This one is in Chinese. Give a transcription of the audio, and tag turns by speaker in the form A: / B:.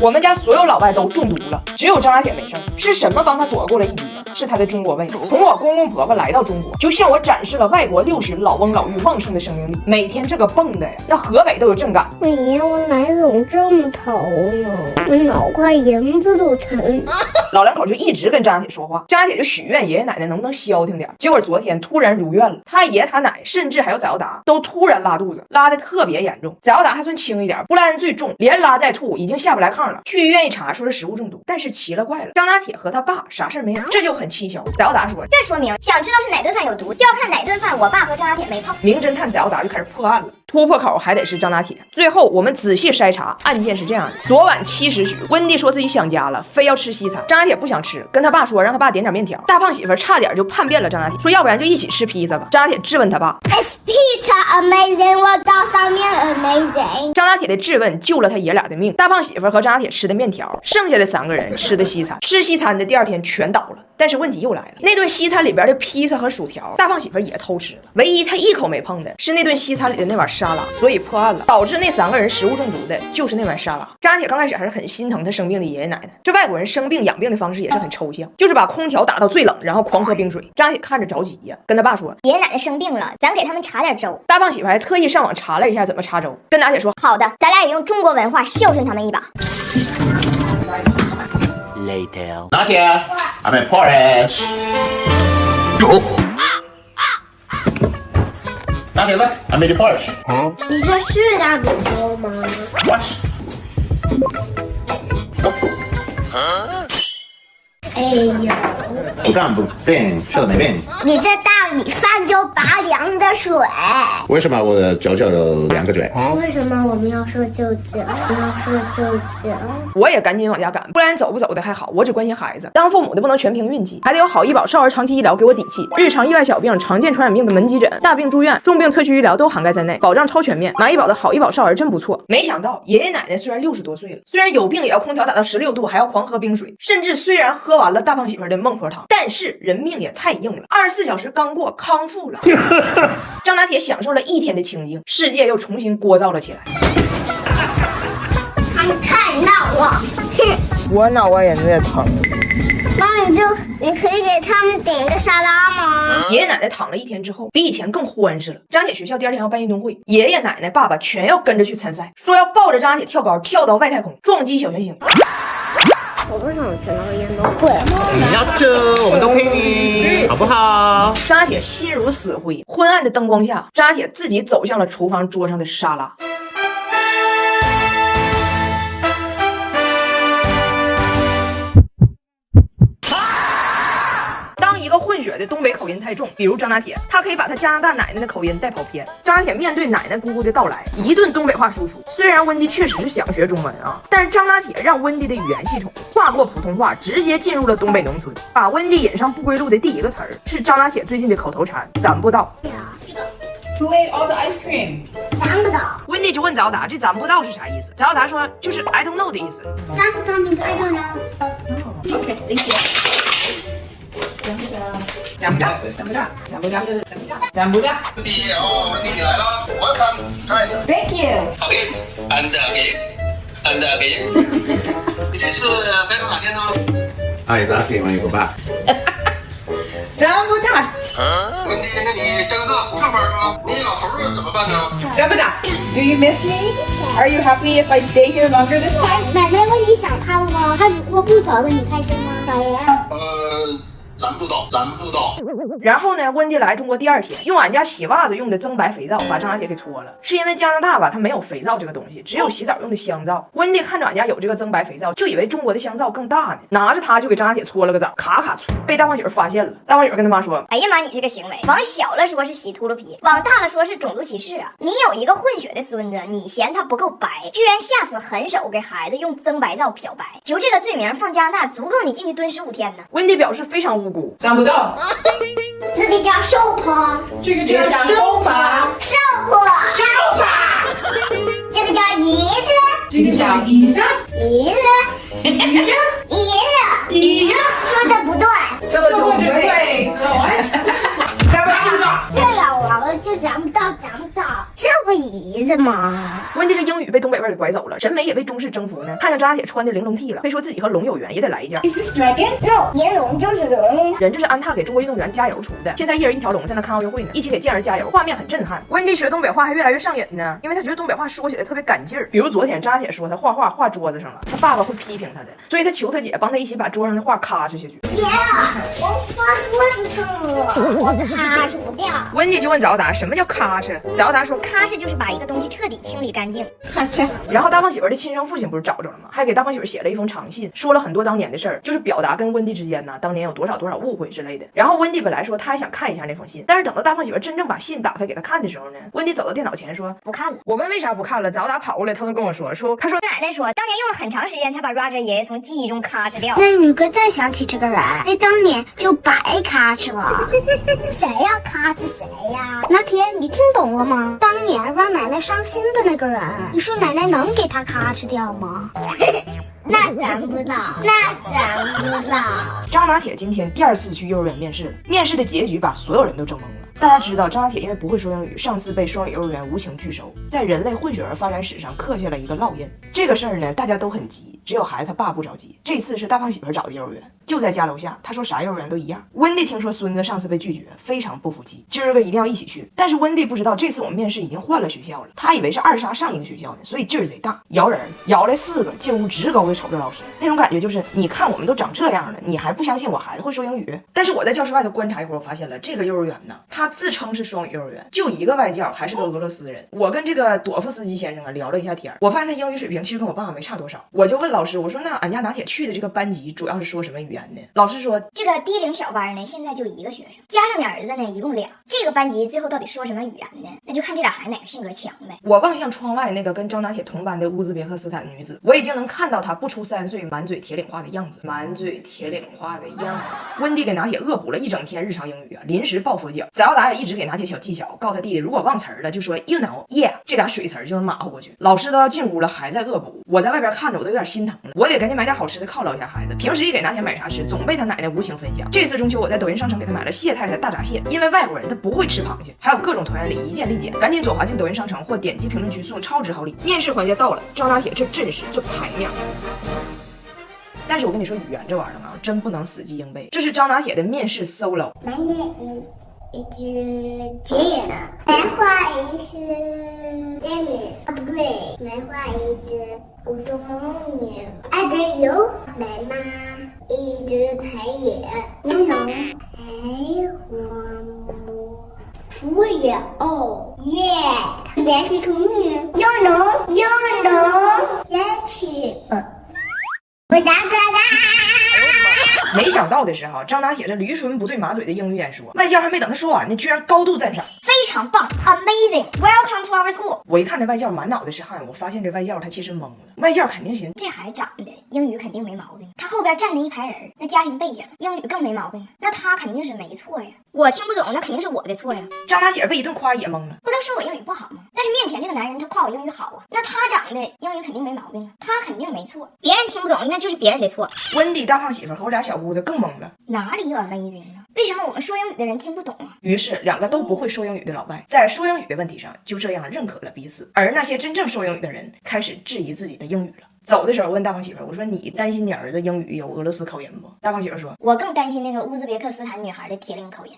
A: 我们家所有老外都中毒了，只有张大铁没事。是什么帮他躲过了一劫？是他的中国胃。从我公公婆婆来到中国，就向我展示了外国60老翁老妪旺盛的生命力。每天这个蹦的呀，那河北都有震感。
B: 哎呀，我哪种这么疼呢？我脑瓜银子都疼。
A: 老两口就一直跟张大铁说话，张大铁就许愿爷爷奶奶能不能消停点。结果昨天突然如愿了，他爷他奶甚至还有载耀达都突然拉肚子，拉的特别严重。载耀达还算轻一点，布莱恩最重，连拉带吐，已经下不来炕了。去医院一查，说是食物中毒。但是奇了怪了，张大铁和他爸啥事没有，这就很蹊跷。载耀达说，
C: 这说明想知道是哪顿饭有毒，就要看哪顿饭我爸和张大铁没碰。
A: 名侦探载耀达就开始破案了，突破口还得是张大铁。最后我们仔细筛查，案件是这样的：昨晚7时许，温蒂说自己想家了，非要吃西餐。张大铁不想吃，跟他爸说让他爸点点面条。大胖媳妇差点就叛变了张大铁，说要不然就一起吃披萨吧。张大铁质问他爸
B: It's pizza amazing， 我到上面 amazing。
A: 张大铁的质问救了他爷俩的命。大胖媳妇和张大铁吃的面条，剩下的3个人吃的西餐。吃西餐的第2天全倒了。但是问题又来了，那顿西餐里边的披萨和薯条，大胖媳妇也偷吃了，唯一他一口没碰的是那顿西餐里的那碗沙拉。所以破案了，导致那3个人食物中毒的就是那碗沙拉。张大铁刚开始还是很心疼他生病的爷爷奶奶，这外国人生病养病的方式也是很抽象，就是把空调打到最冷，然后狂喝冰水。张大铁看着着急呀，跟他爸说，
C: 爷爷奶奶生病了，咱给他们查点粥。
A: 大胖媳妇还特意上网查了一下怎么查粥，跟大铁说，
C: 好的，咱俩也用中国文化孝顺他们一把。
D: Later. Not here. I'm in porridge. Not here, look. I made you porridge.
B: 你这是大饼糕吗
D: What?
B: 哎呦，
D: 不干不病，吃了没病。
B: 你这大米饭就拔凉的水。
D: 为什么我的舅舅有2个嘴？
B: 为什么我们要说舅舅？要说舅舅。
A: 我也赶紧往家赶，不然走不走的还好，我只关心孩子。当父母的不能全凭运气，还得有好医保、少儿长期医疗给我底气。日常意外小病、常见传染病的门急诊、大病住院、重病特区医疗都涵盖在内，保障超全面。马医保的好医保少儿真不错。没想到爷爷奶奶虽然60多岁了，虽然有病也要空调打到16度，还要狂喝冰水，甚至虽然喝完了大胖媳妇的孟婆汤，但是人命也太硬了。24小时刚过，康复了。张大铁享受了1天的清静，世界又重新聒噪了起来。
B: 他们太闹了，哼！
A: 我脑瓜仁子也疼。
B: 那你可以给他们点一个沙拉吗？
A: 爷爷奶奶躺了1天之后，比以前更欢实了。张铁学校第2天要办运动会，爷爷奶奶爸爸全要跟着去参赛，说要抱着张铁跳高，跳到外太空，撞击小行星。
B: 我不想去那个运动会。
D: 你要这，我们都陪你，好不好？
A: 张大铁心如死灰，昏暗的灯光下，张大铁自己走向了厨房桌上的沙拉。一个混血的东北口音太重，比如张大铁，他可以把他加拿大奶奶的口音带跑偏。张大铁面对奶奶姑姑的到来，一顿东北话输出。虽然温蒂确实是想学中文啊，但是张大铁让温蒂的语言系统跨过普通话，直接进入了东北农村，把温蒂引上不归路的第1个词儿是张大铁最近的口头禅：咱不到。
E: Who ate all the ice cream?
B: 咱不到。
A: 温蒂就问早达，这咱不到是啥意思？早达说就是 I don't know 的意思。
B: 咱不到名字 I don't know。
E: Okay, thank you. 讲不讲？讲不讲？讲不讲？讲不讲？
F: 弟弟来了 ，Welcome， 嗨
E: Thank you.，OK，and
F: again，and again， 你是待多少天呢
D: He's asking when you go back.
E: 讲不讲？
F: 温蒂，那你加拿大不上班吗？你老头儿怎么办呢？
E: 讲不讲 ？Do you miss me? Are you happy if I stay here longer this time?
B: 奶奶问你想他了吗？他如果不走了，你开心吗？老爷。
F: 咱不到，咱不到。
A: 然后呢，温蒂来中国第2天，用俺家洗袜子用的增白肥皂把张大铁给搓了。是因为加拿大吧，它没有肥皂这个东西，只有洗澡用的香皂。温蒂看着俺家有这个增白肥皂，就以为中国的香皂更大呢，拿着它就给张大铁搓了个澡，咔咔搓，被大胖媳妇发现了。大胖媳妇跟他妈说：“
C: 哎呀妈，你这个行为，往小了说是洗秃噜皮，往大了说是种族歧视啊！你有一个混血的孙子，你嫌他不够白，居然下此狠手给孩子用增白皂漂白，就这个罪名放加拿大，足够你进去蹲15天呢。”
A: 温蒂表示非常无辜。
E: 讲不到。
B: 这个叫手帕，
E: 这个叫手帕，
B: 手帕，
E: 手帕。
B: 这个叫椅子，
E: 这个叫椅子，
B: 椅子，
E: 椅子，
B: 椅子，说的不对。
E: 什么都不对。
B: 这老王就咱不到，这不椅子吗？
A: 温蒂这英语被东北味给拐走了，审美也被中式征服呢。看上张家铁穿的玲珑屉了，非说自己和龙有缘，也得来一件。
E: Is this dragon?
B: No， 银龙就是龙。
A: 人这是安踏给中国运动员加油出的，现在一人一条龙在那看奥运会呢，一起给健儿加油，画面很震撼。温蒂学东北话还越来越上瘾呢，因为他觉得东北话说起来特别赶劲儿。比如昨天张家铁说他画画画桌子上了，他爸爸会批评他的，所以他求他姐帮他一起把桌上的画咔哧下去。
B: 姐，我画桌子上了，我咔哧不掉。
A: 温蒂就问早达什么叫咔哧，早达说
C: 踏实就是把一个东西彻底清理干净。
A: 然后大胖媳妇的亲生父亲不是找着了吗？还给大胖媳妇写了一封长信，说了很多当年的事儿，就是表达跟温蒂之间呢当年有多少误会之类的。然后温蒂本来说他还想看一下那封信，但是等到大胖媳妇真正把信打开给他看的时候呢，温蒂走到电脑前说
C: 不看了。
A: 我问为啥不看了，早达跑过来偷偷跟我说他说
C: 奶奶说，当年用了很长时间才把 Roger 爷爷从记忆中咔哧掉。
B: 那宇哥再想起这个人，那当年就白咔哧了。谁呀？咔哧谁呀？拿铁，你听懂了吗？当年让奶奶伤心的那个人，你说奶奶能给他咔哧掉吗？那咱不知道，
A: 张拿铁今天第2次去幼儿园面试了，面试的结局把所有人都整懵了。大家知道张拿铁因为不会说英语，上次被双语幼儿园无情拒收，在人类混血儿发展史上刻下了一个烙印。这个事儿呢，大家都很急，只有孩子他爸不着急。这次是大胖媳妇找的幼儿园，就在家楼下。他说啥幼儿园都一样。温蒂听说孙子上次被拒绝，非常不服气，今儿个一定要一起去。但是温蒂不知道这次我们面试已经换了学校了，他以为是2杀上一个学校呢，所以劲儿贼大，摇人摇来4个，进屋直勾的瞅着老师，那种感觉就是你看我们都长这样了，你还不相信我孩子会说英语？但是我在教室外头观察一会儿，我发现了这个幼儿园呢，他自称是双语幼儿园，就一个外教，还是个俄罗斯人。我跟这个朵夫斯基先生啊聊了一下天，我发现他英语水平其实跟我爸爸没差多少。我就问老师，我说那俺家拿铁去的这个班级主要是说什么语言呢？老师说
C: 这个低龄小班呢，现在就1个学生，加上你儿子呢，一共2。这个班级最后到底说什么语言呢？那就看这俩孩子哪个性格强呗。
A: 我望向窗外那个跟张拿铁同班的乌兹别克斯坦女子，我已经能看到她不出3岁满嘴铁岭话的样子，温蒂给拿铁恶补了一整天日常英语啊，临时抱佛脚。早达也一直给拿铁小技巧，告诉他弟弟如果忘词儿了就说 you know yeah， 这俩水词儿就能马虎过去。老师都要进屋了，还在恶补。我在外边看着我都有点心疼了，我得赶紧买点好吃的犒劳一下孩子。平时一给拿铁买啥吃，总被他奶奶无情分享。这次中秋我在抖音商城给他买了谢太太大闸蟹，因为外国人他不会吃螃蟹，还有各种团圆礼一键立减，赶紧左滑进抖音商城或点击评论区送超值好礼。面试环节到了，张拿铁这阵势这排面。但是我跟你说，语言这玩意儿啊，真不能死记硬背。这是张拿铁的面试 solo。My
B: name is Jaya. My name is Jamie. Upgrade. My name is Good morning. And you? My mom is Thai. You know, I want to you. Oh, yeah. 联系成语 You know. 联系我大哥的。
A: 没想到的是张拿铁这驴唇不对马嘴的英语演说，外教还没等他说完呢，居然高度赞赏，
C: 非常棒 ，amazing， welcome to our school。
A: 我一看那外教满脑袋是汗，我发现这外教他其实懵了。外教肯定寻思
C: 这孩子长得英语肯定没毛病，他后边站的一排人，那家庭背景英语更没毛病，那他肯定是没错呀。我听不懂，那肯定是我的错呀。
A: 张拿铁被一顿夸也懵了，
C: 不都说我英语不好吗？但是面前这个男人他夸我英语好啊，那他长得英语肯定没毛病啊，他肯定没错，别人听不懂那就是别人的错。
A: 温蒂大胖媳妇和我俩小姑子更懵了，
C: 哪里有 amazing 啊？为什么我们说英语的人听不懂啊？
A: 于是2个都不会说英语的老外在说英语的问题上就这样认可了彼此，而那些真正说英语的人开始质疑自己的英语了。走的时候问大胖媳妇，我说你担心你儿子英语有俄罗斯口音不？大胖媳妇说，
C: 我更担心那个乌兹别克斯坦女孩的铁岭口音。